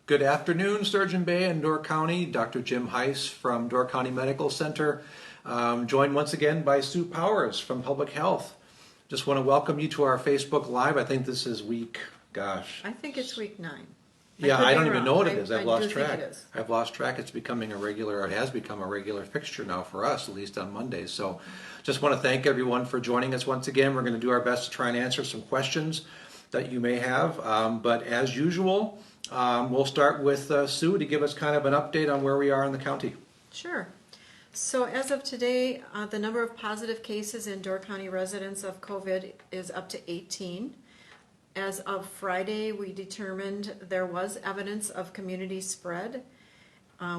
Good afternoon, Sturgeon Bay and Door County. Dr. Jim Heise from Door County Medical Center, joined once again by Sue Powers from Public Health. Just want to welcome you to our Facebook Live. I think this is week, gosh. I think it's week 9. Yeah, I don't even know what it is. I've lost track. Think it is. I've lost track. It's becoming a regular, it has become a regular fixture now for us, at least on Mondays. So just want to thank everyone for joining us once again. We're going to do our best to try and answer some questions that you may have. But as usual, we'll start with Sue to give us kind of an update on where we are in the county. Sure. So as of today, the number of positive cases in Door County residents of COVID is up to 18. As of Friday, we determined there was evidence of community spread.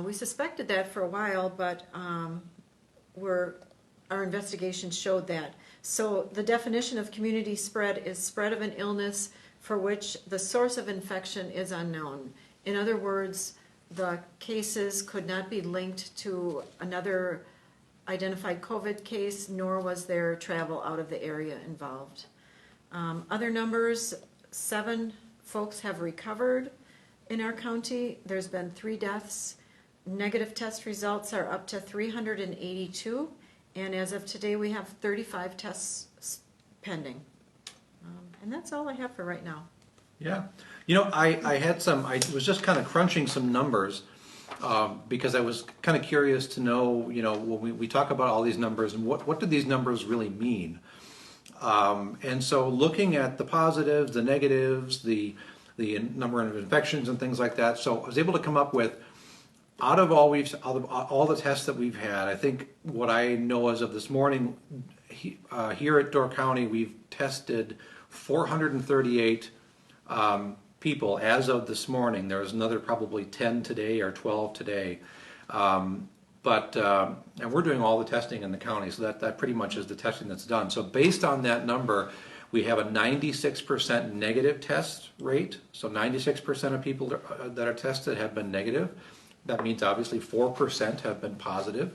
We suspected that for a while, but our investigation showed that. So the definition of community spread is spread of an illness for which the source of infection is unknown. In other words, the cases could not be linked to another identified COVID case, nor was there travel out of the area involved. Other numbers, 7 folks have recovered in our county. There's been 3 deaths. Negative test results are up to 382, and as of today we have 35 tests pending. And that's all I have for right now. Yeah. You know, I was just kind of crunching some numbers because I was kind of curious to know, when we talk about all these numbers and what do these numbers really mean? And so looking at the positives, the negatives, the number of infections and things like that, so I was able to come up with, out of all the tests that we've had, I think what I know as of this morning, here at Door County, we've tested 438 people as of this morning. There's another probably 10 today or 12 today. And we're doing all the testing in the county, so that pretty much is the testing that's done. So based on that number, we have a 96% negative test rate. So 96% of people that are tested have been negative. That means obviously 4% have been positive.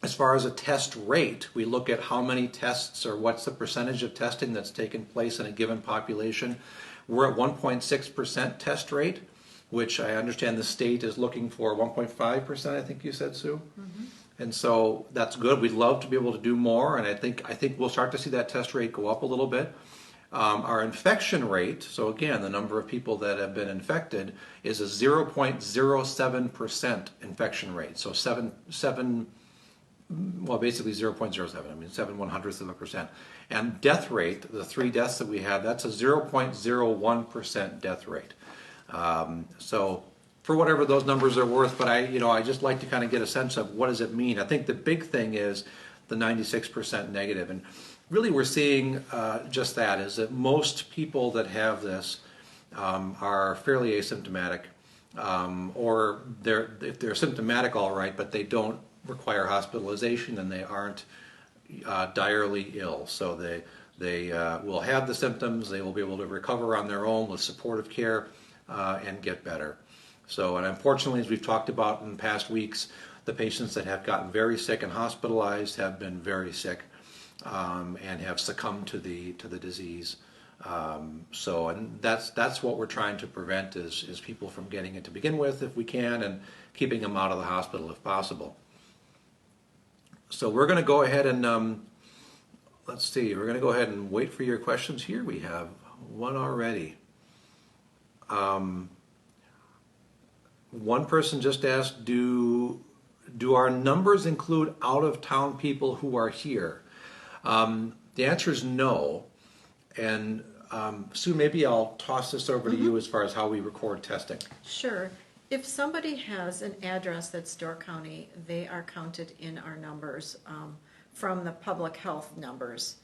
As far as a test rate, we look at how many tests or what's the percentage of testing that's taken place in a given population. We're at 1.6% test rate, which I understand the state is looking for 1.5%, I think you said, Sue. Mm-hmm. And so that's good. We'd love to be able to do more, and I think we'll start to see that test rate go up a little bit. Our infection rate, so again, the number of people that have been infected, is a 0.07% infection rate. So basically 0.07, I mean 0.07%. And death rate, the 3 deaths that we have, that's a 0.01% death rate. So for whatever those numbers are worth, but I just like to kind of get a sense of what does it mean. I think the big thing is the 96% negative. And really we're seeing just that, is that most people that have this are fairly asymptomatic, or if they're symptomatic all right, but they don't require hospitalization and they aren't direly ill. So they will have the symptoms, they will be able to recover on their own with supportive care and get better. So, and unfortunately, as we've talked about in past weeks, the patients that have gotten very sick and hospitalized have been very sick and have succumbed to the disease. And that's what we're trying to prevent is people from getting it to begin with if we can, and keeping them out of the hospital if possible. So we're going to go ahead and, let's see, we're going to go ahead and wait for your questions here. We have one already. One person just asked, do our numbers include out-of-town people who are here? The answer is no. And Sue, maybe I'll toss this over to you as far as how we record testing. Sure. If somebody has an address that's Door County, they are counted in our numbers from the public health numbers.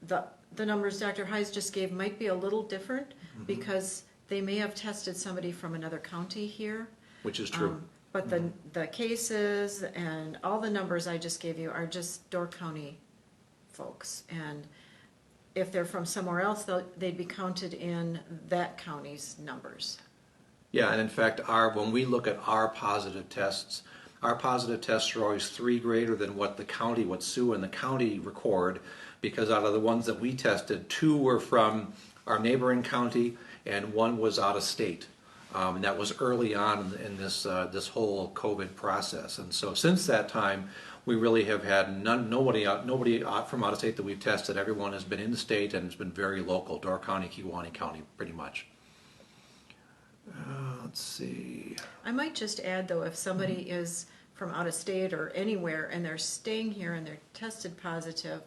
The numbers Dr. Heise just gave might be a little different because they may have tested somebody from another county here. Which is true. But the cases and all the numbers I just gave you are just Door County folks. And if they're from somewhere else, they'd be counted in that county's numbers. Yeah, and in fact, when we look at our positive tests are always 3 greater than what Sue and the county record, because out of the ones that we tested, 2 were from our neighboring county and 1 was out of state. That was early on in this whole COVID process. And so since that time, we really have had nobody out from out of state that we've tested. Everyone has been in the state and it's been very local, Door County, Kewaunee County, pretty much. Let's see. I might just add, though, if somebody is from out of state or anywhere and they're staying here and they're tested positive,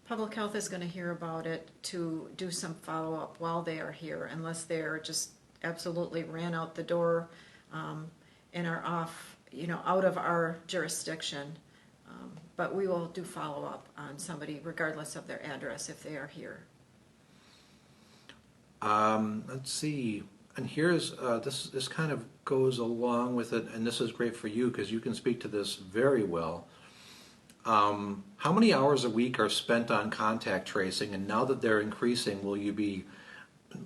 public health is going to hear about it to do some follow-up while they are here, unless they're just absolutely ran out the door and are off, out of our jurisdiction. But we will do follow-up on somebody regardless of their address if they are here. Let's see. And here's, this kind of goes along with it, and this is great for you because you can speak to this very well. How many hours a week are spent on contact tracing, and now that they're increasing, will you be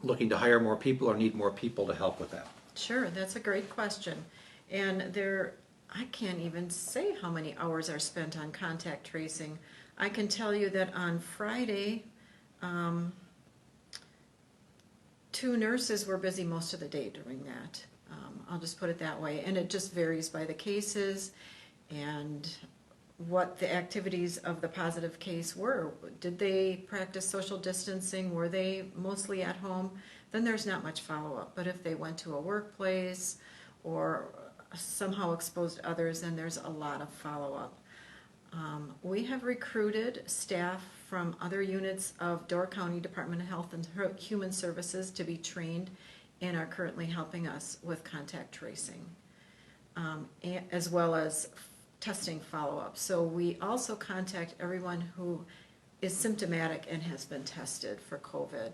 looking to hire more people or need more people to help with that? Sure, that's a great question. And I can't even say how many hours are spent on contact tracing. I can tell you that on Friday, 2 nurses were busy most of the day doing that. I'll just put it that way. And it just varies by the cases and what the activities of the positive case were. Did they practice social distancing? Were they mostly at home? Then there's not much follow-up. But if they went to a workplace or somehow exposed others, then there's a lot of follow-up. We have recruited staff from other units of Door County Department of Health and Human Services to be trained and are currently helping us with contact tracing, as well as testing follow-up. So we also contact everyone who is symptomatic and has been tested for COVID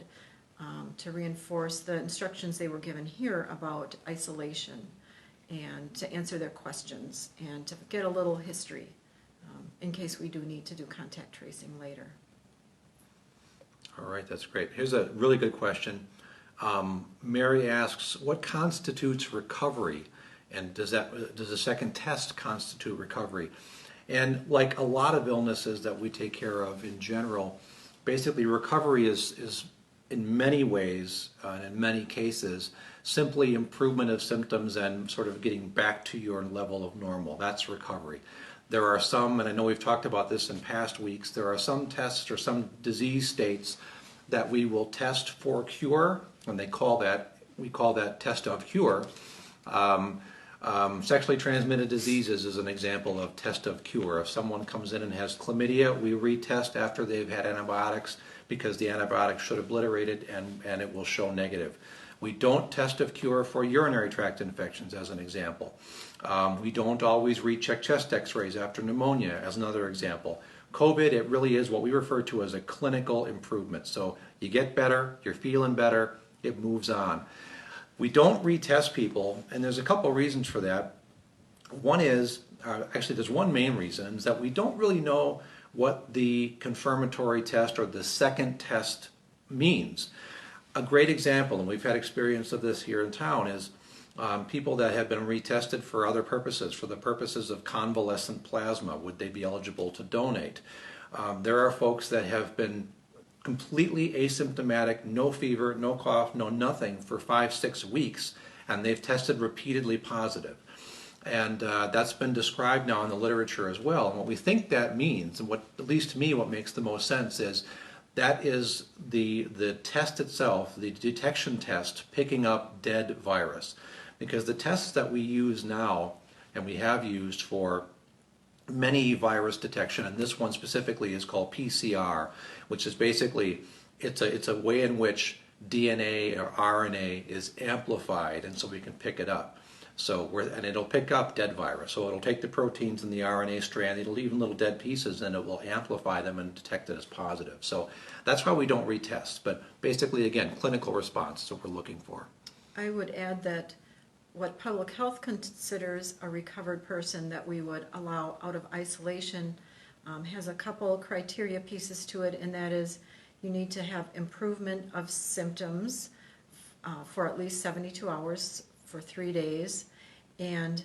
to reinforce the instructions they were given here about isolation and to answer their questions and to get a little history in case we do need to do contact tracing later. All right, that's great. Here's a really good question. Mary asks, what constitutes recovery? And does a second test constitute recovery? And like a lot of illnesses that we take care of in general, basically recovery is in many ways, and in many cases, simply improvement of symptoms and sort of getting back to your level of normal. That's recovery. There are some, and I know we've talked about this in past weeks, there are some tests or some disease states that we will test for cure, and we call that test of cure. Sexually transmitted diseases is an example of test of cure. If someone comes in and has chlamydia, we retest after they've had antibiotics because the antibiotics should obliterate it and it will show negative. We don't test of cure for urinary tract infections as an example. We don't always recheck chest x-rays after pneumonia as another example. COVID, it really is what we refer to as a clinical improvement. So you get better, you're feeling better, it moves on. We don't retest people, and there's a couple of reasons for that. One is, actually there's one main reason, is that we don't really know what the confirmatory test or the second test means. A great example, and we've had experience of this here in town, is people that have been retested for other purposes, for the purposes of convalescent plasma. Would they be eligible to donate? There are folks that have been completely asymptomatic, no fever, no cough, no nothing for 5-6 weeks, and they've tested repeatedly positive. And that's been described now in the literature as well. And what we think that means, and what, at least to me, what makes the most sense is that is the test itself, the detection test, picking up dead virus. Because the tests that we use now, and we have used for many virus detection, and this one specifically is called PCR, which is basically, it's a way in which DNA or RNA is amplified, and so we can pick it up. And it'll pick up dead virus. So it'll take the proteins in the RNA strand, it'll leave little dead pieces, and it will amplify them and detect it as positive. So that's why we don't retest. But basically, again, clinical response is what we're looking for. I would add that what public health considers a recovered person that we would allow out of isolation has a couple criteria pieces to it, and that is you need to have improvement of symptoms for at least 72 hours for 3 days and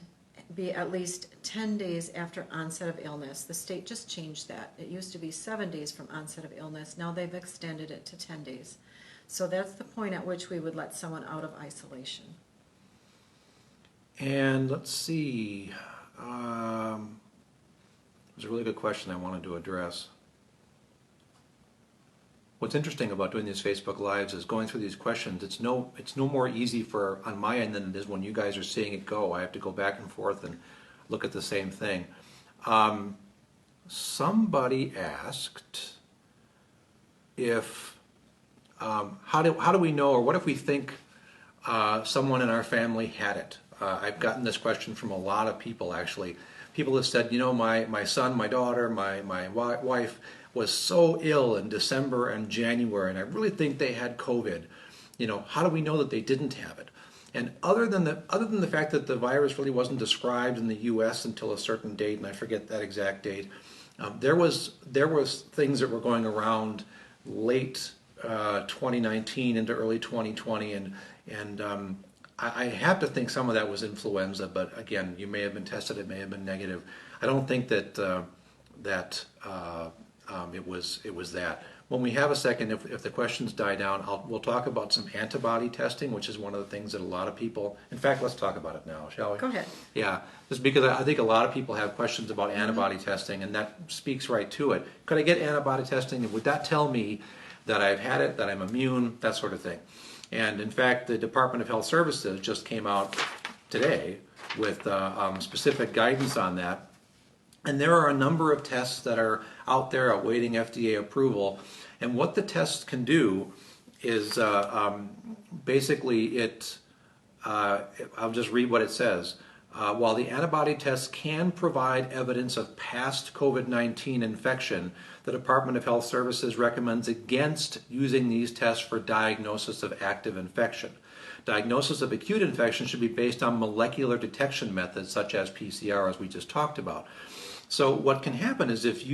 be at least 10 days after onset of illness. The state just changed that. It used to be 7 days from onset of illness. Now they've extended it to 10 days. So that's the point at which we would let someone out of isolation. And let's see, there's a really good question I wanted to address. What's interesting about doing these Facebook Lives is going through these questions. It's no more easy on my end than it is when you guys are seeing it go. I have to go back and forth and look at the same thing. Somebody asked if how do we know, or what if we think someone in our family had it? I've gotten this question from a lot of people, actually. People have said, my son, my daughter, my wife was so ill in December and January, and I really think they had COVID. How do we know that they didn't have it? And other than the fact that the virus really wasn't described in the U.S. until a certain date, and I forget that exact date, there was things that were going around late 2019 into early 2020, and I have to think some of that was influenza. But again, you may have been tested; it may have been negative. I don't think that it was that. When we have a second, if the questions die down, we'll talk about some antibody testing, which is one of the things that a lot of people. In fact, let's talk about it now, shall we? Go ahead. Yeah, just because I think a lot of people have questions about antibody testing, and that speaks right to it. Could I get antibody testing, and would that tell me that I've had it, that I'm immune, that sort of thing? And in fact, the Department of Health Services just came out today with specific guidance on that. And there are a number of tests that are out there awaiting FDA approval. And what the tests can do is basically I'll just read what it says. While the antibody tests can provide evidence of past COVID-19 infection, the Department of Health Services recommends against using these tests for diagnosis of active infection. Diagnosis of acute infection should be based on molecular detection methods such as PCR, as we just talked about. So what can happen is if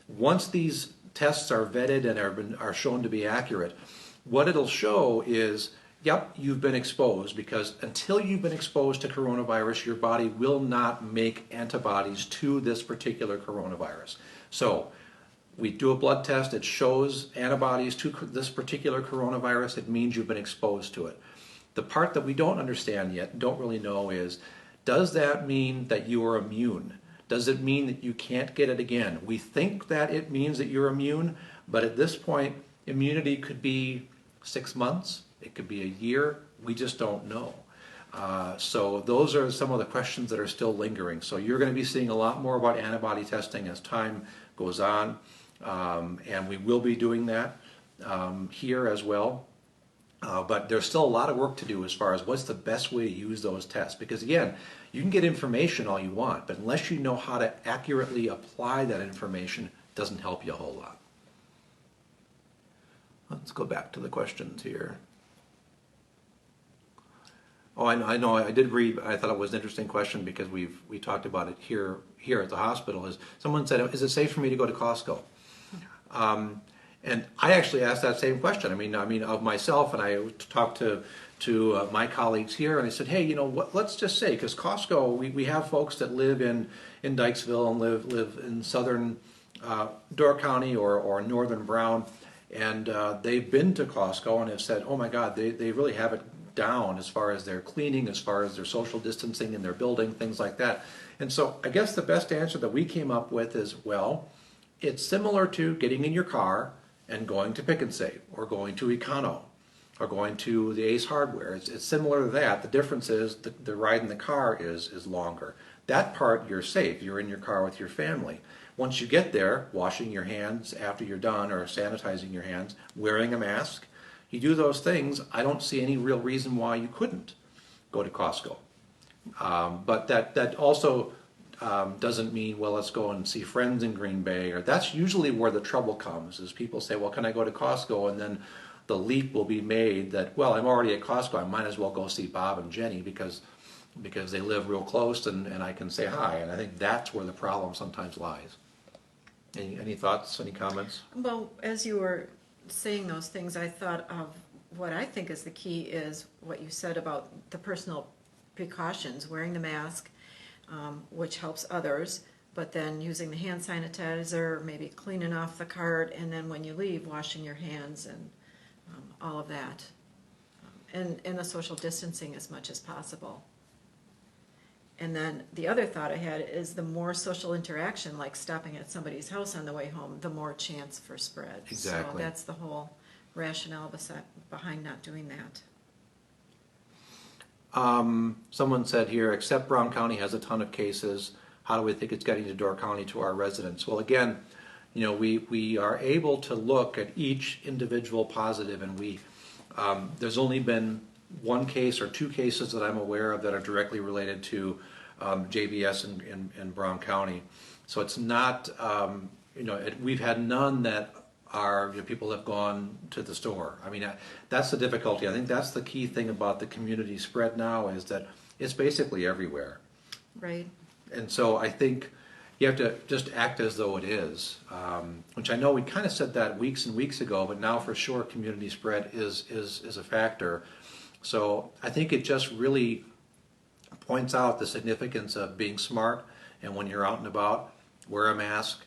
once these tests are vetted and are shown to be accurate, what it'll show is, yep, you've been exposed, because until you've been exposed to coronavirus, your body will not make antibodies to this particular coronavirus. So we do a blood test, it shows antibodies to this particular coronavirus, it means you've been exposed to it. The part that we don't understand yet, don't really know, is does that mean that you are immune? Does it mean that you can't get it again? We think that it means that you're immune, but at this point, immunity could be 6 months, it could be a year, we just don't know. So those are some of the questions that are still lingering. So you're going to be seeing a lot more about antibody testing as time goes on, and we will be doing that here as well. But there's still a lot of work to do as far as what's the best way to use those tests. Because again, you can get information all you want, but unless you know how to accurately apply that information, it doesn't help you a whole lot. Let's go back to the questions here. Oh, I know. I did read. I thought it was an interesting question because we talked about it here at the hospital. Is someone said, "Is it safe for me to go to Costco?" And I actually asked that same question. I mean, of myself, and I talked to my colleagues here, and I said, "Hey, let's just say, because Costco, we have folks that live in Dykesville and live in southern Door County or northern Brown, and they've been to Costco and have said, oh my God, they really have it down as far as their cleaning, as far as their social distancing in their building, things like that." And so I guess the best answer that we came up with is, well, it's similar to getting in your car and going to Pick and Save, or going to Econo, or going to the Ace Hardware. It's similar to that. The difference is the ride in the car is longer. That part, you're safe. You're in your car with your family. Once you get there, washing your hands after you're done, or sanitizing your hands, wearing a mask, you do those things, I don't see any real reason why you couldn't go to Costco. But that also doesn't mean, well, let's go and see friends in Green Bay, or that's usually where the trouble comes, is people say, well, can I go to Costco? And then the leap will be made that, well, I'm already at Costco, I might as well go see Bob and Jenny because they live real close and I can say hi. And I think that's where the problem sometimes lies. Any thoughts, any comments? Well, as you were saying those things, I thought of what I think is the key is what you said about the personal precautions, wearing the mask, which helps others, but then using the hand sanitizer, maybe cleaning off the cart, and then when you leave, washing your hands and all of that, and the social distancing as much as possible. And then the other thought I had is the more social interaction, like stopping at somebody's house on the way home, the more chance for spread. Exactly. So that's the whole rationale behind not doing that. Someone said here, except Brown County has a ton of cases, how do we think it's getting to Door County to our residents? Well, again, we are able to look at each individual positive, and there's only been one case or two cases that I'm aware of that are directly related to JBS in Brown County. So it's not, we've had none that are, people have gone to the store. I mean, that's the difficulty. I think that's the key thing about the community spread now, is that it's basically everywhere. Right. And so I think you have to just act as though it is, which I know we kind of said that weeks and weeks ago, but now for sure community spread is a factor. So I think it just really points out the significance of being smart, and when you're out and about, wear a mask,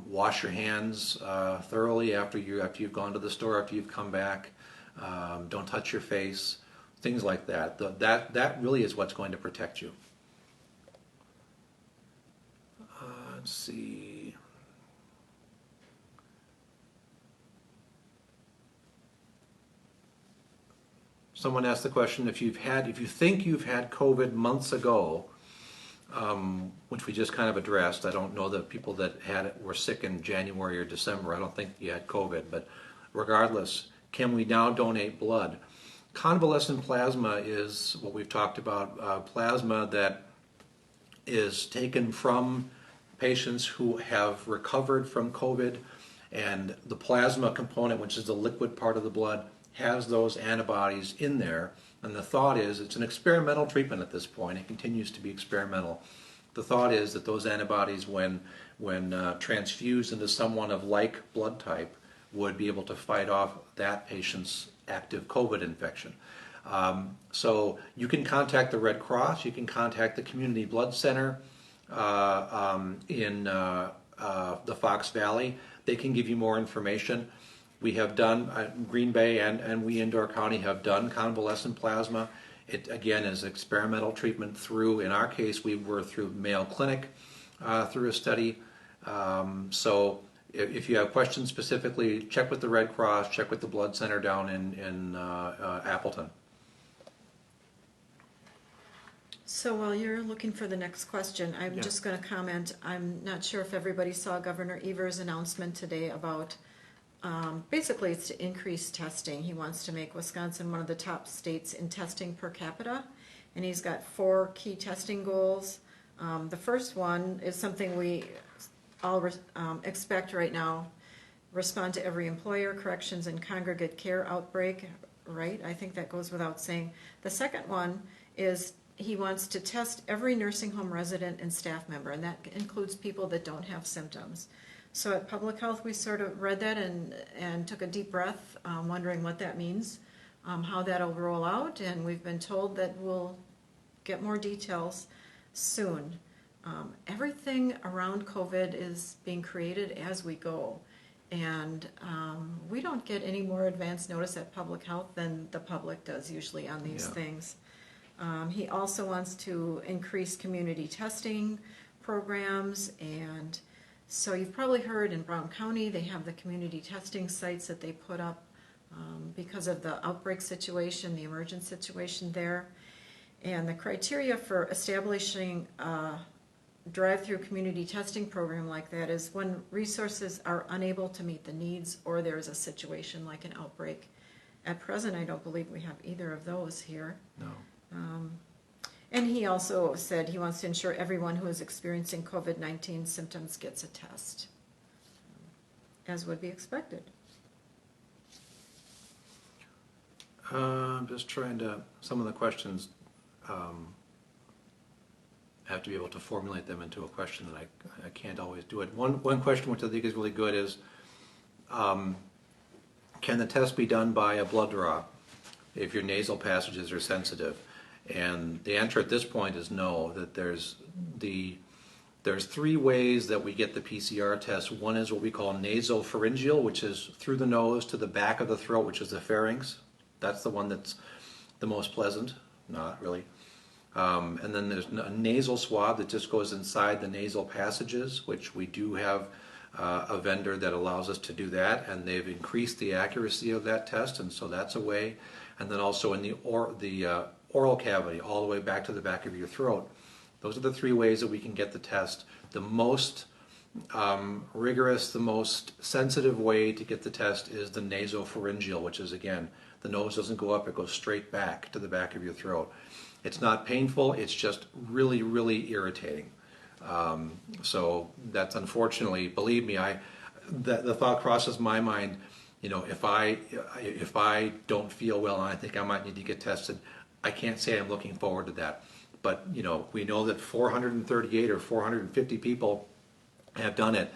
wash your hands thoroughly after you've gone to the store, after you've come back, don't touch your face, things like that. That really is what's going to protect you. Let's see. Someone asked the question, if you think you've had COVID months ago, which we just kind of addressed. I don't know that people that had it were sick in January or December. I don't think you had COVID, but regardless, can we now donate blood? Convalescent plasma is what we've talked about, plasma that is taken from patients who have recovered from COVID, and the plasma component, which is the liquid part of the blood, has those antibodies in there. And the thought is, it's an experimental treatment at this point. It continues to be experimental. The thought is that those antibodies, when transfused into someone of like blood type, would be able to fight off that patient's active COVID infection. So you can contact the Red Cross, you can contact the Community Blood Center in the Fox Valley. They can give you more information. We have done, Green Bay and we in Door County have done convalescent plasma. It again is experimental treatment through, in our case, we were through Mayo Clinic through a study. So if you have questions specifically, check with the Red Cross, check with the Blood Center down in Appleton. So while you're looking for the next question, I'm just going to comment. I'm not sure if everybody saw Governor Evers' announcement today about basically it's to increase testing. He wants to make Wisconsin one of the top states in testing per capita, and he's got 4 key testing goals. The first one is something we all expect right now: respond to every employer, corrections, and congregate care outbreak. Right? I think that goes without saying. The second one is he wants to test every nursing home resident and staff member, and that includes people that don't have symptoms. So at Public Health, we sort of read that and took a deep breath, wondering what that means, how that'll roll out, and we've been told that we'll get more details soon. Everything around COVID is being created as we go, and we don't get any more advance notice at Public Health than the public does usually on these things. He also wants to increase community testing programs, and so you've probably heard in Brown County they have the community testing sites that they put up because of the outbreak situation, the emergent situation there. And the criteria for establishing a drive-through community testing program like that is when resources are unable to meet the needs or there's a situation like an outbreak. At present, I don't believe we have either of those here. No. And he also said he wants to ensure everyone who is experiencing COVID-19 symptoms gets a test, as would be expected. I'm just trying to, some of the questions, have to be able to formulate them into a question, and I can't always do it. One question which I think is really good is, can the test be done by a blood draw if your nasal passages are sensitive? And the answer at this point is no, that there's 3 ways that we get the PCR test. One is what we call nasopharyngeal, which is through the nose to the back of the throat, which is the pharynx. That's the one that's the most pleasant. Not really. And then there's a nasal swab that just goes inside the nasal passages, which we do have a vendor that allows us to do that, and they've increased the accuracy of that test, and so that's a way. And then also in the oral cavity, all the way back to the back of your throat. Those are the three ways that we can get the test. The most rigorous, the most sensitive way to get the test is the nasopharyngeal, which is, again, the nose doesn't go up, it goes straight back to the back of your throat. It's not painful, it's just really, really irritating. So that's unfortunately, believe me, the thought crosses my mind, if I don't feel well and I think I might need to get tested, I can't say I'm looking forward to that. But, we know that 438 or 450 people have done it.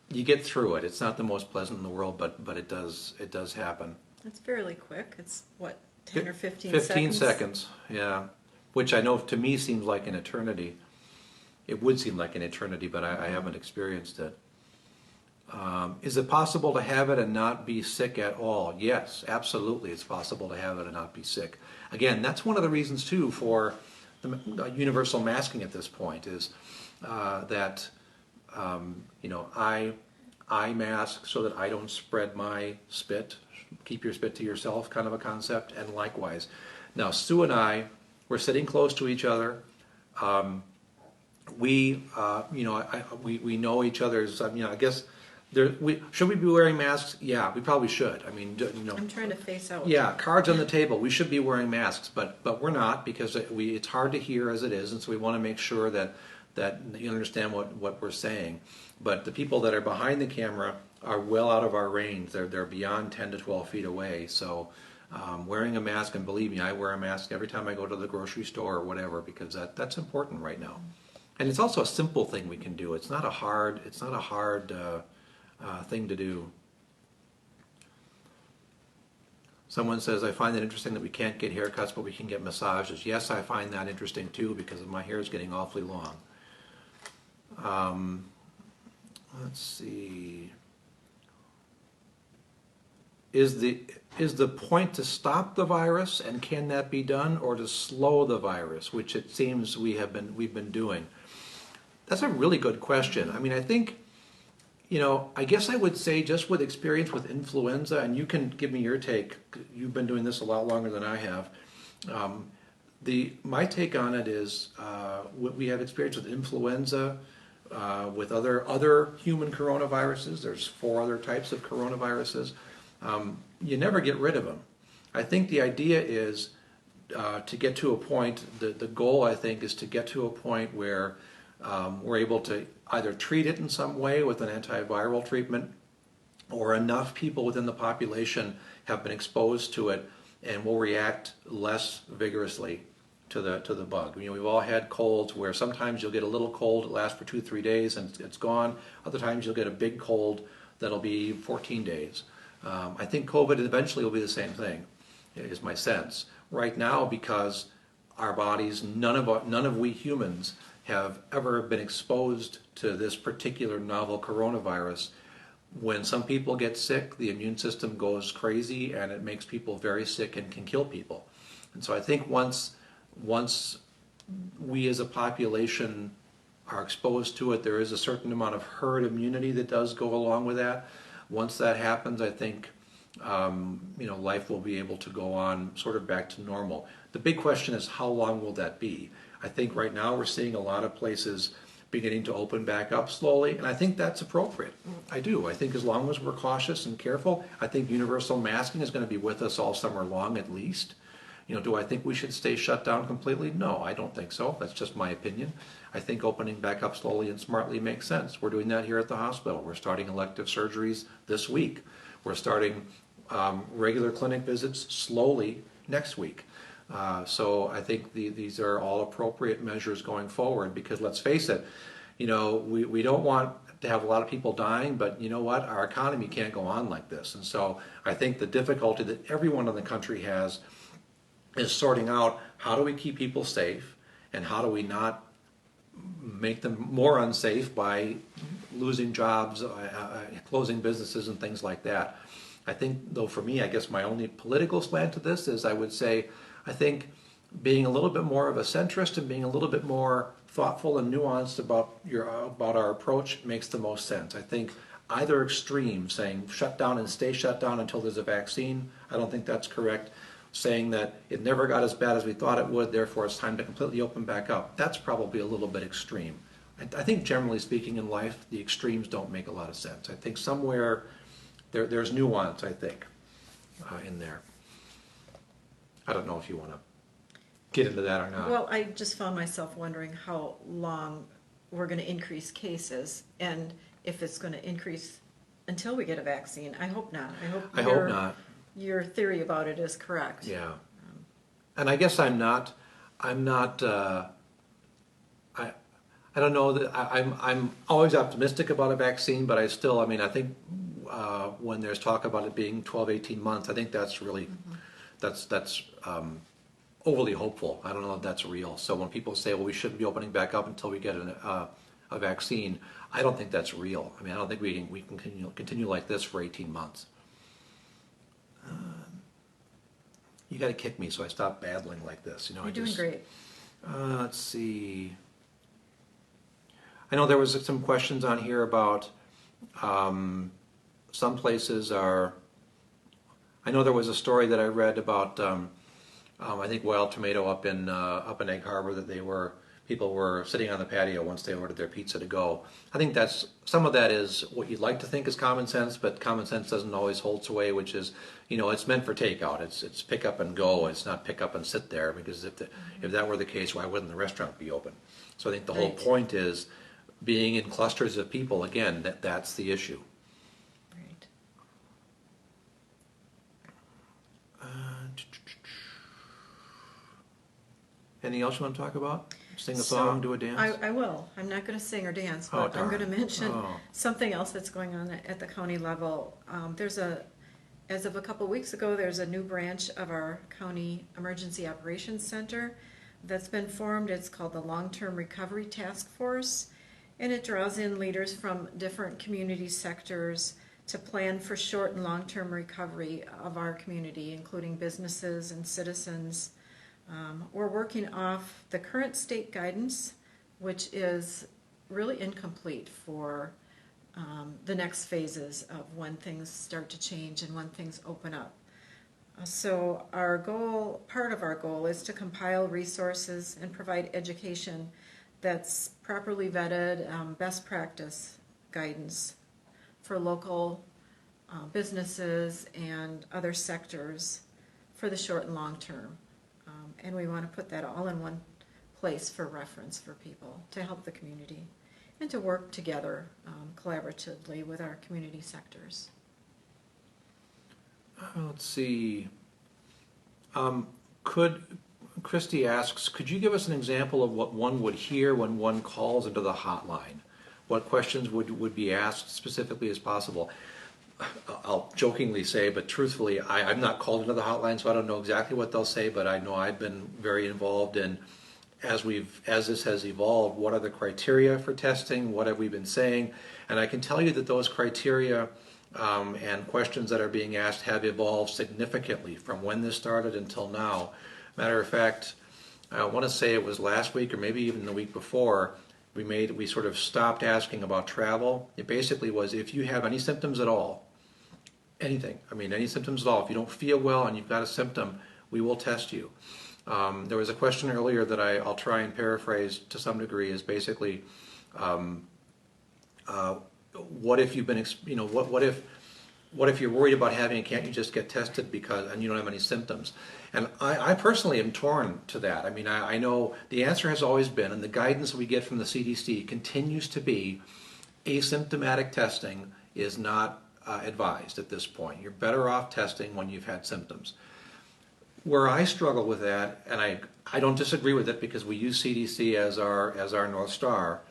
You get through it. It's not the most pleasant in the world, but it does happen. It's fairly quick. It's what, 10 or 15 seconds? 15 seconds? seconds, yeah. Which I know to me seems like an eternity. It would seem like an eternity, but I haven't experienced it. Is it possible to have it and not be sick at all? Yes, absolutely. It's possible to have it and not be sick. Again, that's one of the reasons too for the universal masking at this point is that I mask so that I don't spread my spit. Keep your spit to yourself, kind of a concept, and likewise. Now, Sue and we're sitting close to each other. We know each other's. I guess should we be wearing masks? Yeah, we probably should. I'm trying to face out. Yeah, cards on the table. We should be wearing masks, but we're not because it's hard to hear as it is, and so we want to make sure that you understand what we're saying. But the people that are behind the camera are well out of our range. They're beyond 10 to 12 feet away. So wearing a mask, and believe me, I wear a mask every time I go to the grocery store or whatever because that's important right now. And it's also a simple thing we can do. It's not a hard thing to do. Someone says, I find it interesting that we can't get haircuts, but we can get massages. Yes, I find that interesting too because my hair is getting awfully long. Let's see. Is the point to stop the virus, and can that be done, or to slow the virus, which it seems we've been doing? That's a really good question. I think, I guess I would say just with experience with influenza, and you can give me your take. You've been doing this a lot longer than I have. My take on it is we have experience with influenza, with other human coronaviruses. There's 4 other types of coronaviruses. You never get rid of them. I think the idea is to get to a point, the goal I think is to get to a point where we're able to either treat it in some way with an antiviral treatment, or enough people within the population have been exposed to it and will react less vigorously to the bug. We've all had colds where sometimes you'll get a little cold, it lasts for 2-3 days and it's gone. Other times you'll get a big cold that'll be 14 days. I think COVID eventually will be the same thing, is my sense. Right now, because our bodies, none of we humans have ever been exposed to this particular novel coronavirus. When some people get sick, the immune system goes crazy and it makes people very sick and can kill people. And so I think once we as a population are exposed to it, there is a certain amount of herd immunity that does go along with that. Once that happens, I think life will be able to go on sort of back to normal. The big question is, how long will that be? I think right now we're seeing a lot of places beginning to open back up slowly, and I think that's appropriate. I do. I think as long as we're cautious and careful, I think universal masking is going to be with us all summer long at least. Do I think we should stay shut down completely? No, I don't think so. That's just my opinion. I think opening back up slowly and smartly makes sense. We're doing that here at the hospital. We're starting elective surgeries this week. We're starting regular clinic visits slowly next week. So I think these are all appropriate measures going forward because let's face it, we don't want to have a lot of people dying, but you know what? Our economy can't go on like this. And so I think the difficulty that everyone in the country has is sorting out how do we keep people safe and how do we not make them more unsafe by losing jobs, closing businesses and things like that. I think, though, for me, I guess my only political slant to this is I would say I think being a little bit more of a centrist and being a little bit more thoughtful and nuanced about our approach makes the most sense. I think either extreme, saying shut down and stay shut down until there's a vaccine, I don't think that's correct. Saying that it never got as bad as we thought it would, therefore it's time to completely open back up, that's probably a little bit extreme. I think generally speaking in life, the extremes don't make a lot of sense. I think somewhere there's nuance, I think, in there. I don't know if you want to get into that or not. Well, I just found myself wondering how long we're going to increase cases, and if it's going to increase until we get a vaccine. I hope not. I hope not. Your theory about it is correct. Yeah. And I guess I'm not, I don't know that, I'm always optimistic about a vaccine, but I think when there's talk about it being 12, 18 months, I think that's really, that's overly hopeful. I don't know if that's real. So when people say, well, we shouldn't be opening back up until we get a vaccine, I don't think that's real. I don't think we can continue like this for 18 months. You got to kick me so I stop babbling like this. You're doing great. Let's see. I know there was some questions on here about some places are. I know there was a story that I read about. I think Wild Tomato up in Egg Harbor that people were sitting on the patio once they ordered their pizza to go. I think that's some of that is what you'd like to think is common sense, but common sense doesn't always hold sway. Which is, it's meant for takeout. It's pick up and go. It's not pick up and sit there, because if that were the case, why wouldn't the restaurant be open? So I think the whole point is being in clusters of people. Again, that's the issue. Right. Anything else you want to talk about? Sing a song, do a dance? I will. I'm not going to sing or dance, but I'm going to mention something else that's going on at the county level. As of a couple weeks ago, there's a new branch of our county emergency operations center that's been formed. It's called the Long-Term Recovery Task Force, and it draws in leaders from different community sectors to plan for short and long-term recovery of our community, including businesses and citizens. We're working off the current state guidance, which is really incomplete for the next phases of when things start to change and when things open up. So part of our goal is to compile resources and provide education that's properly vetted, best practice guidance for local businesses and other sectors for the short and long term. And we want to put that all in one place for reference for people to help the community and to work together collaboratively with our community sectors. Let's see. Christy asks, could you give us an example of what one would hear when one calls into the hotline? What questions would be asked specifically as possible? I'll jokingly say, but truthfully, I'm not called into the hotline, so I don't know exactly what they'll say, but I know I've been very involved in, as this has evolved, what are the criteria for testing, what have we been saying, and I can tell you that those criteria and questions that are being asked have evolved significantly from when this started until now. Matter of fact, I want to say it was last week or maybe even the week before, we sort of stopped asking about travel. It basically was, if you have any symptoms at all, anything, any symptoms at all, if you don't feel well and you've got a symptom, we will test you. There was a question earlier that I'll try and paraphrase to some degree, is basically, what if you've been, what if you're worried about having it, can't you just get tested and you don't have any symptoms? And I personally am torn to that. I know the answer has always been, and the guidance we get from the CDC continues to be, asymptomatic testing is not advised at this point. You're better off testing when you've had symptoms. Where I struggle with that, and I don't disagree with it because we use CDC as our North Star,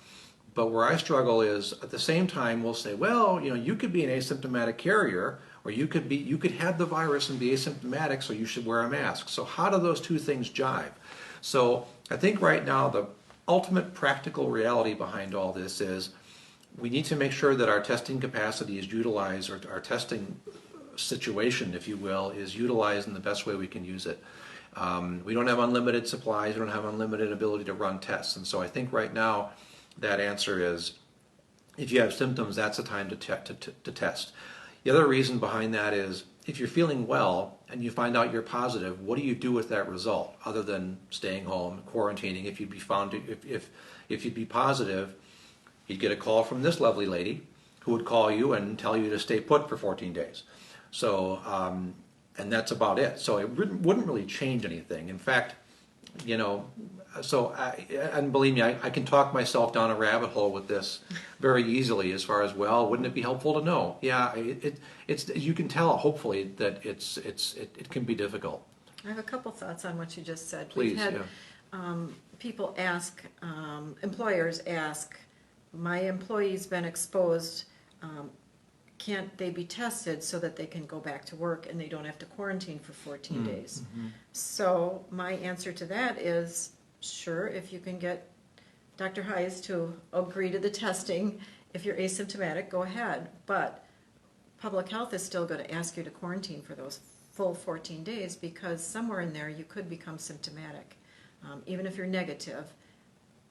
but where I struggle is at the same time we'll say, well, you could be an asymptomatic carrier, or you could have the virus and be asymptomatic, so you should wear a mask. So how do those two things jive? So I think right now the ultimate practical reality behind all this is we need to make sure that our testing capacity is utilized, or our testing situation, if you will, is utilized in the best way we can use it. We don't have unlimited supplies. We don't have unlimited ability to run tests. And so I think right now that answer is, if you have symptoms, that's the time to test. The other reason behind that is, if you're feeling well and you find out you're positive, what do you do with that result other than staying home, quarantining? If you'd be found to, if you'd be positive, you'd get a call from this lovely lady who would call you and tell you to stay put for 14 days. So, and that's about it. So it wouldn't really change anything. In fact, you know, and believe me, I can talk myself down a rabbit hole with this very easily as far as, well, wouldn't it be helpful to know? Yeah, it's you can tell, hopefully, that it can be difficult. I have a couple thoughts on what you just said. Please, We've had yeah. people ask, employers ask, my employee's been exposed, can't they be tested so that they can go back to work and they don't have to quarantine for 14 days? Mm-hmm. So my answer to that is, sure, if you can get Dr. Heise to agree to the testing, if you're asymptomatic, go ahead. But public health is still going to ask you to quarantine for those full 14 days, because somewhere in there you could become symptomatic. Even if you're negative,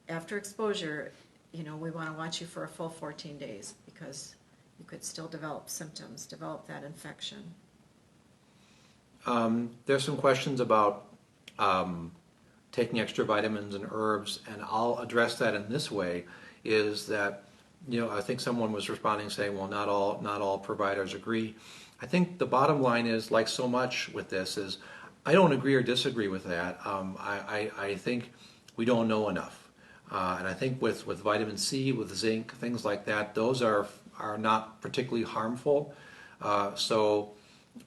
after exposure, you know, we want to watch you for a full 14 days because you could still develop symptoms, develop that infection. There's some questions about taking extra vitamins and herbs, and I'll address that in this way, is that, you know, I think someone was responding saying, well, not all providers agree. I think the bottom line is, like so much with this, is I don't agree or disagree with that. I think we don't know enough. And I think with vitamin C, with zinc, things like that, those are not particularly harmful. So,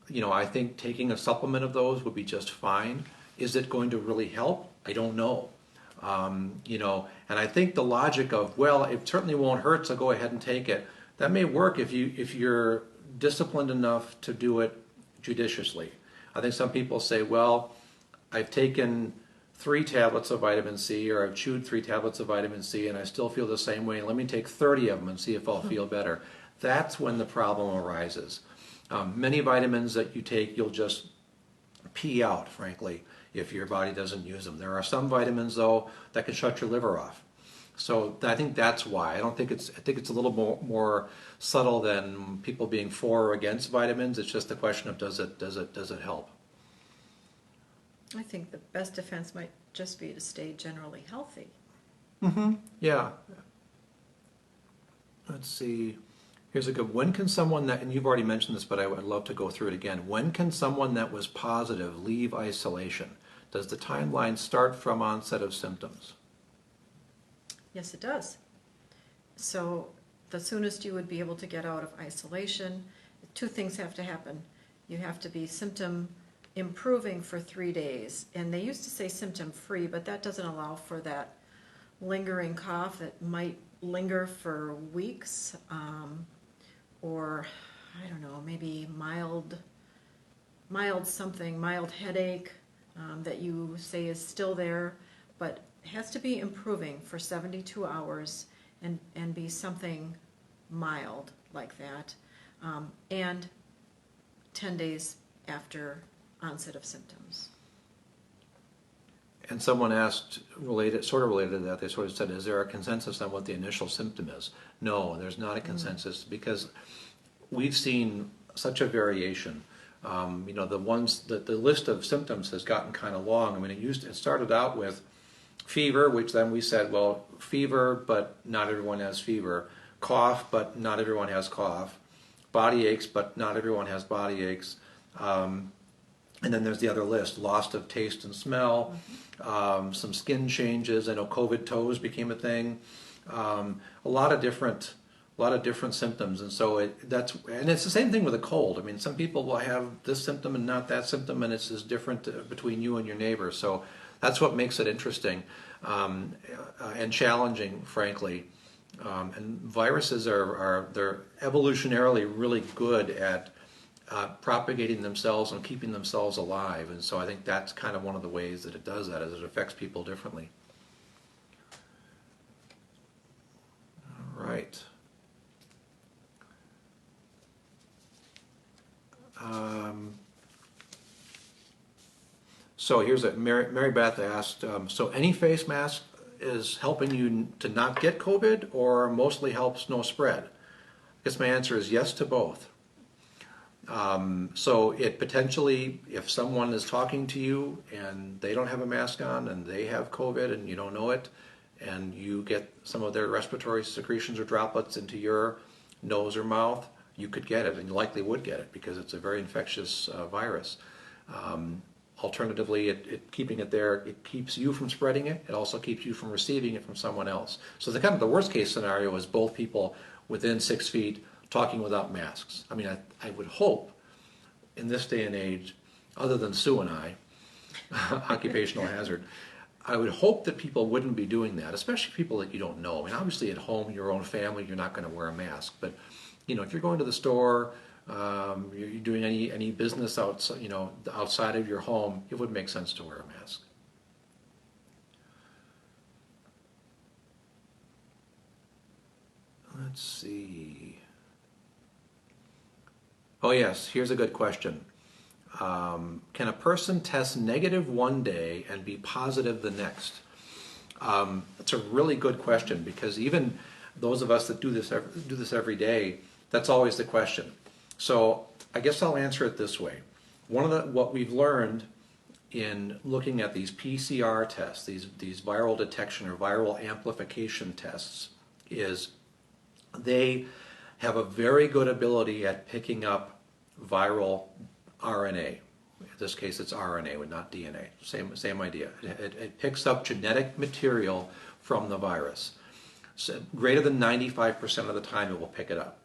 you know, I think taking a supplement of those would be just fine. Is it going to really help? I don't know. You know, and I think the logic of, well, it certainly won't hurt, so go ahead and take it, that may work if you're disciplined enough to do it judiciously. I think some people say, well, I've taken 3 tablets of vitamin C, or I've chewed 3 tablets of vitamin C and I still feel the same way. Let me take 30 of them and see if I'll feel better. That's when the problem arises. Many vitamins that you take, you'll just pee out, frankly, if your body doesn't use them. There are some vitamins, though, that can shut your liver off. So I think that's why. I think it's a little more subtle than people being for or against vitamins. It's just the question of does it help? I think the best defense might just be to stay generally healthy. Mm-hmm. Yeah. Let's see. Here's a good. When can someone that, and you've already mentioned this, but I would love to go through it again. When can someone that was positive leave isolation? Does the timeline start from onset of symptoms? Yes, it does. So the soonest you would be able to get out of isolation, 2 things have to happen. You have to be symptom improving for 3 days. And they used to say symptom free, but that doesn't allow for that lingering cough that might linger for weeks, or I don't know, maybe mild headache that you say is still there, but has to be improving for 72 hours and be something mild like that, and 10 days after onset of symptoms. And someone asked, sort of related to that, they sort of said, is there a consensus on what the initial symptom is? No, there's not a consensus, because we've seen such a variation. You know, the list of symptoms has gotten kind of long. I mean, it started out with fever, which then we said, well, fever, but not everyone has fever. Cough, but not everyone has cough. Body aches, but not everyone has body aches. And then there's the other list: loss of taste and smell, some skin changes. I know COVID toes became a thing. A lot of different symptoms, and so it's the same thing with a cold. I mean, some people will have this symptom and not that symptom, and it's just different between you and your neighbor. So that's what makes it interesting and challenging, frankly. And viruses they're evolutionarily really good at propagating themselves and keeping themselves alive, and so I think that's kind of one of the ways that it does that, is it affects people differently. All right. So here's Mary Beth asked, so any face mask is helping you to not get COVID or mostly helps no spread? I guess my answer is yes to both. So it potentially, if someone is talking to you and they don't have a mask on and they have COVID and you don't know it, and you get some of their respiratory secretions or droplets into your nose or mouth, you could get it, and you likely would get it because it's a very infectious virus. Alternatively, keeping it there, it keeps you from spreading it. It also keeps you from receiving it from someone else. So the worst case scenario is both people within 6 feet talking without masks. I mean, I would hope in this day and age, other than Sue and I, occupational hazard, I would hope that people wouldn't be doing that, especially people that you don't know. I mean, obviously at home, your own family, you're not going to wear a mask. But, if you're going to the store, you're doing any business outside of your home, it would make sense to wear a mask. Let's see. Oh yes, here's a good question. Can a person test negative one day and be positive the next? That's a really good question, because even those of us that do this every day, that's always the question. So I guess I'll answer it this way. What we've learned in looking at these PCR tests, these viral detection or viral amplification tests, is they have a very good ability at picking up viral RNA. In this case, it's RNA, not DNA. Same idea. It picks up genetic material from the virus. So greater than 95% of the time, it will pick it up.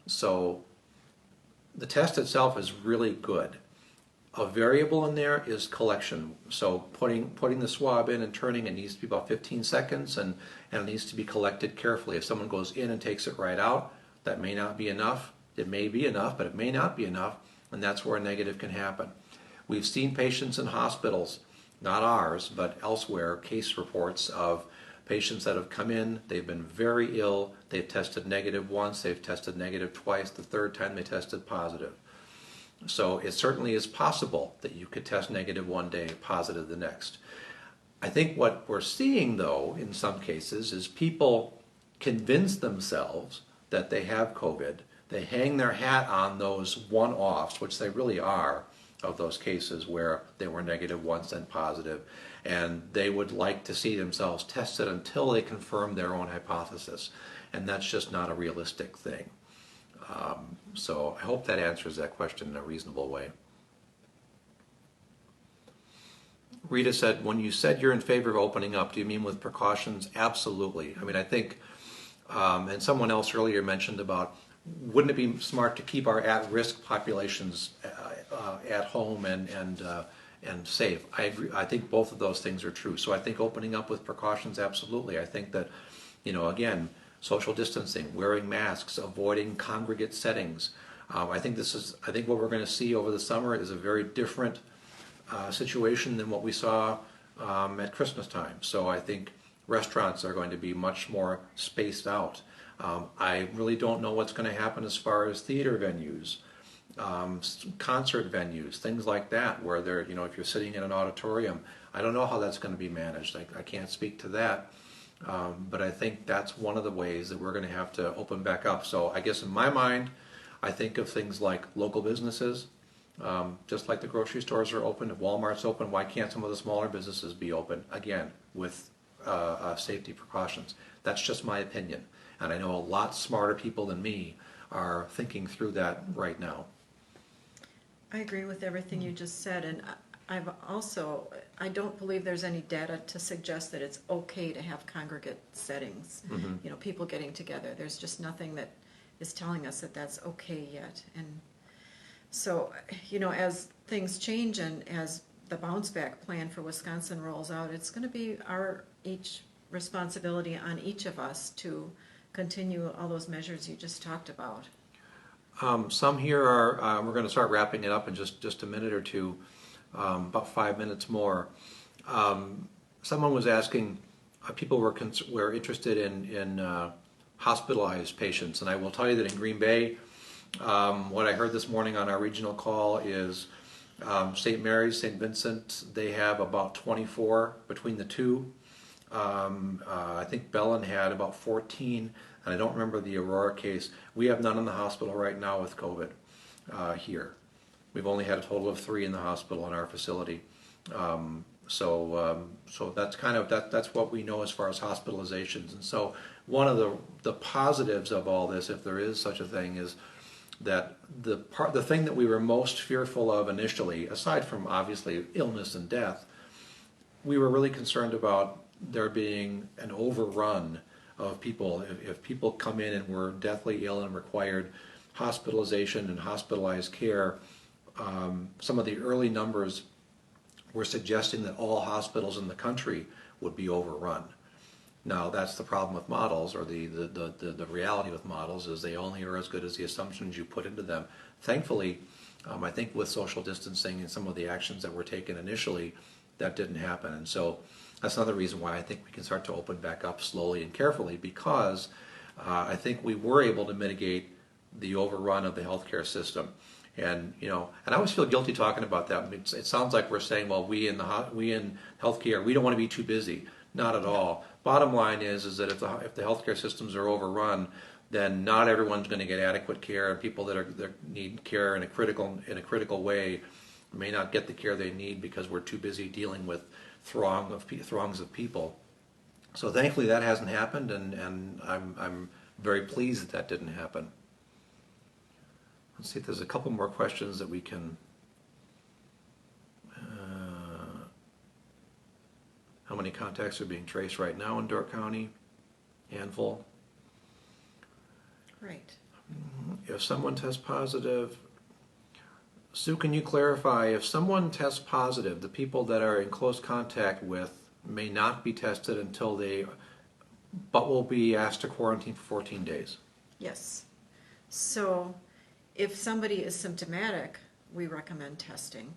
So the test itself is really good. A variable in there is collection. So putting the swab in and turning it needs to be about 15 seconds, and it needs to be collected carefully. If someone goes in and takes it right out, that may not be enough. It may be enough, but it may not be enough, and that's where a negative can happen. We've seen patients in hospitals, not ours, but elsewhere, case reports of patients that have come in, they've been very ill, they've tested negative once, they've tested negative twice, the third time they tested positive. So it certainly is possible that you could test negative one day, positive the next. I think what we're seeing, though, in some cases, is people convince themselves that they have COVID. They hang their hat on those one-offs, which they really are, of those cases where they were negative once and positive, and they would like to see themselves tested until they confirm their own hypothesis, and that's just not a realistic thing. So I hope that answers that question in a reasonable way. Rita said, when you said you're in favor of opening up, do you mean with precautions? Absolutely. I mean, I think, and someone else earlier mentioned about, wouldn't it be smart to keep our at-risk populations at home and safe? I agree. I think both of those things are true. So I think opening up with precautions, absolutely. I think that, again, social distancing, wearing masks, avoiding congregate settings. I think what we're going to see over the summer is a very different situation than what we saw at Christmas time. So I think restaurants are going to be much more spaced out. I really don't know what's going to happen as far as theater venues, concert venues, things like that, where they're, if you're sitting in an auditorium, I don't know how that's going to be managed. I can't speak to that. But I think that's one of the ways that we're going to have to open back up. So I guess in my mind, I think of things like local businesses, just like the grocery stores are open. If Walmart's open, why can't some of the smaller businesses be open? Again, with safety precautions. That's just my opinion. And I know a lot smarter people than me are thinking through that right now. I agree with everything you just said, and I don't believe there's any data to suggest that it's okay to have congregate settings, people getting together. There's just nothing that is telling us that that's okay yet. And so, as things change and as the bounce back plan for Wisconsin rolls out, it's going to be our responsibility on each of us to continue all those measures you just talked about. Some here are, we're going to start wrapping it up in just a minute or two, about 5 minutes more. Someone was asking, people were interested in hospitalized patients, and I will tell you that in Green Bay, what I heard this morning on our regional call is St. Mary's, St. Vincent, they have about 24 between the two. I think Bellin had about 14, and I don't remember the Aurora case. We have none in the hospital right now with COVID here. We've only had a total of 3 in the hospital in our facility. So that's kind of that's what we know as far as hospitalizations. And so one of the positives of all this, if there is such a thing, is that the thing that we were most fearful of initially, aside from obviously illness and death, we were really concerned about there being an overrun of people. If people come in and were deathly ill and required hospitalization and hospitalized care, some of the early numbers were suggesting that all hospitals in the country would be overrun. Now that's the problem with models, or the reality with models is they only are as good as the assumptions you put into them. Thankfully, I think with social distancing and some of the actions that were taken initially, that didn't happen. And so that's another reason why I think we can start to open back up slowly and carefully, because I think we were able to mitigate the overrun of the healthcare system. And and I always feel guilty talking about that. I mean, it sounds like we're saying, well, we in healthcare, we don't want to be too busy. Not at all. Bottom line is that if the healthcare systems are overrun, then not everyone's going to get adequate care, and people that need care in a critical way may not get the care they need because we're too busy dealing with throngs of people. So thankfully that hasn't happened, and I'm very pleased that didn't happen. Let's see if there's a couple more questions that we can. How many contacts are being traced right now in Door County? Handful. Right. If someone tests positive, Sue, can you clarify, if someone tests positive, the people that are in close contact with may not be tested but will be asked to quarantine for 14 days? Yes. So if somebody is symptomatic, we recommend testing.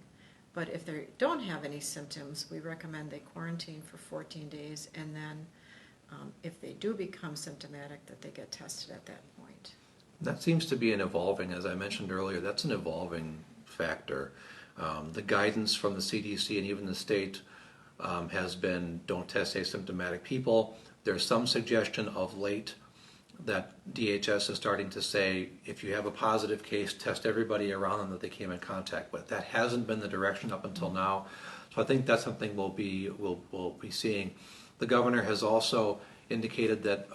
But if they don't have any symptoms, we recommend they quarantine for 14 days, and then if they do become symptomatic, that they get tested at that point. That seems to be an evolving, as I mentioned earlier, that's an evolving factor. The guidance from the CDC and even the state has been don't test asymptomatic people. There's some suggestion of late that DHS is starting to say, if you have a positive case, test everybody around them that they came in contact with. That hasn't been the direction up until now. So I think that's something we'll be seeing. The governor has also indicated that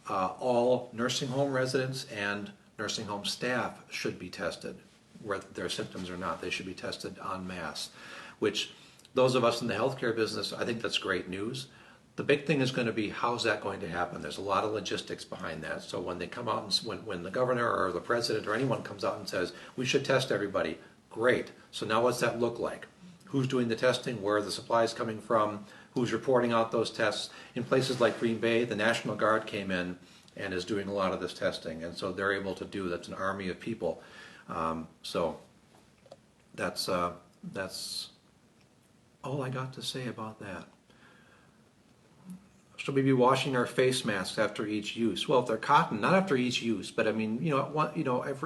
all nursing home residents and nursing home staff should be tested, whether their symptoms or not. They should be tested en masse, which those of us in the healthcare business, I think that's great news. The big thing is going to be, how's that going to happen? There's a lot of logistics behind that. So when they come out and when the governor or the president or anyone comes out and says, we should test everybody, great. So now what's that look like? Who's doing the testing? Where are the supplies coming from? Who's reporting out those tests? In places like Green Bay, the National Guard came in and is doing a lot of this testing. And so they're able to do, that's an army of people. So that's all I got to say about that. Should we be washing our face masks after each use? Well, if they're cotton, not after each use, but I mean,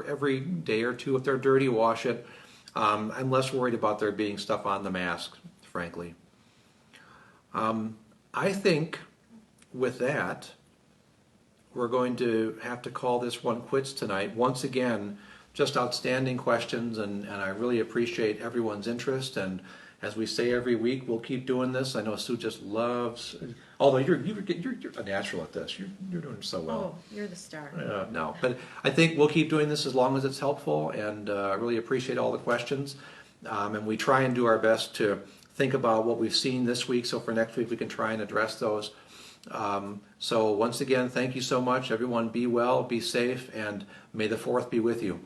every day or two, if they're dirty, wash it. I'm less worried about there being stuff on the mask, frankly. I think with that, we're going to have to call this one quits tonight. Once again, just outstanding questions, and I really appreciate everyone's interest. And as we say every week, we'll keep doing this. I know Sue just loves, although you're a natural at this. You're doing so well. Oh, you're the star. No, but I think we'll keep doing this as long as it's helpful, and I really appreciate all the questions. And we try and do our best to think about what we've seen this week, so for next week we can try and address those. So once again, thank you so much. Everyone be well, be safe, and may the 4th be with you.